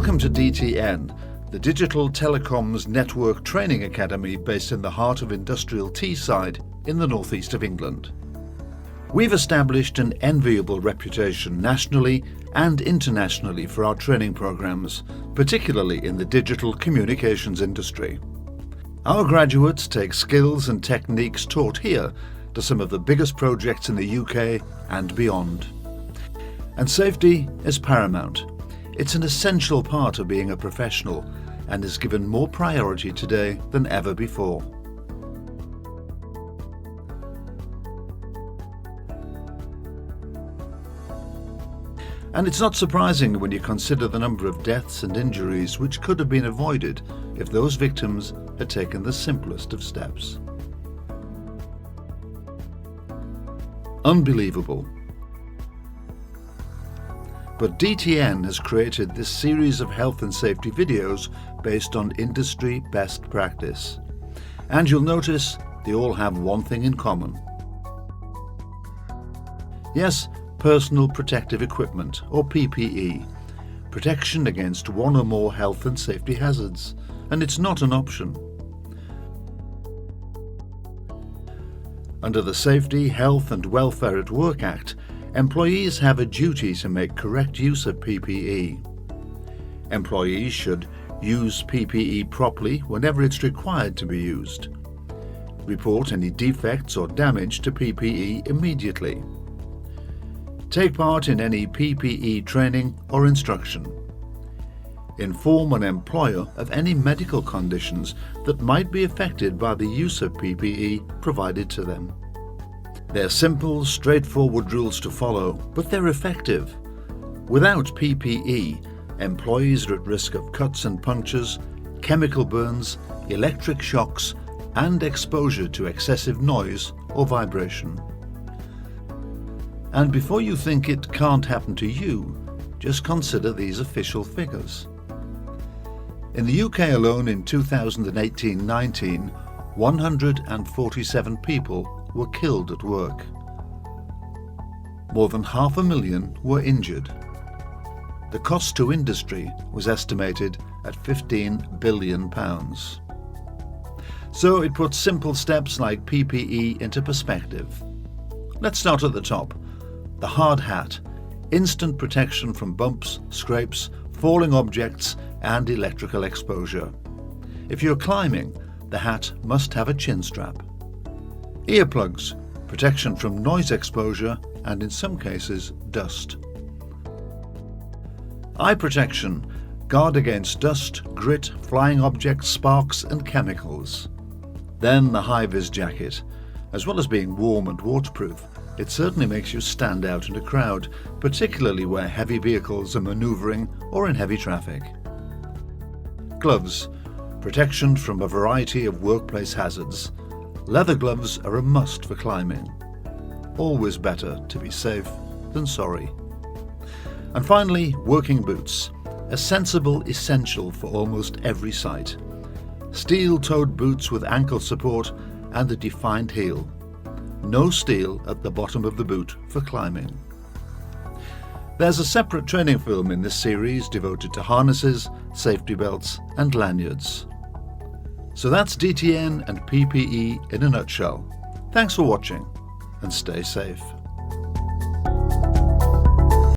Welcome to DTN, the Digital Telecoms Network Training Academy based in the heart of industrial Teesside in the northeast of England. We've established an enviable reputation nationally and internationally for our training programs, particularly in the digital communications industry. Our graduates take skills and techniques taught here to some of the biggest projects in the UK and beyond. And safety is paramount. It's an essential part of being a professional and is given more priority today than ever before. And it's not surprising when you consider the number of deaths and injuries which could have been avoided if those victims had taken the simplest of steps. Unbelievable. But DTN has created this series of health and safety videos based on industry best practice. And you'll notice they all have one thing in common. Yes, personal protective equipment, or PPE, protection against one or more health and safety hazards, and it's not an option. Under the Safety, Health and Welfare at Work Act, employees have a duty to make correct use of PPE. Employees should use PPE properly whenever it's required to be used. Report any defects or damage to PPE immediately. Take part in any PPE training or instruction. Inform an employer of any medical conditions that might be affected by the use of PPE provided to them. They're simple, straightforward rules to follow, but they're effective. Without PPE, employees are at risk of cuts and punctures, chemical burns, electric shocks, and exposure to excessive noise or vibration. And before you think it can't happen to you, just consider these official figures. In the UK alone in 2018-19, 147 people were killed at work. More than 500,000 were injured. The cost to industry was estimated at £15 billion. So it puts simple steps like PPE into perspective. Let's start at the top. The hard hat, instant protection from bumps, scrapes, falling objects and electrical exposure. If you're climbing, the hat must have a chin strap. Earplugs, protection from noise exposure and in some cases dust. Eye protection, guard against dust, grit, flying objects, sparks and chemicals. Then the high-vis jacket. As well as being warm and waterproof, it certainly makes you stand out in a crowd, particularly where heavy vehicles are manoeuvring or in heavy traffic. Gloves, protection from a variety of workplace hazards. Leather gloves are a must for climbing. Always better to be safe than sorry. And finally, working boots, a sensible essential for almost every site. Steel-toed boots with ankle support and a defined heel. No steel at the bottom of the boot for climbing. There's a separate training film in this series devoted to harnesses, safety belts and lanyards. So that's DTN and PPE in a nutshell. Thanks for watching and stay safe.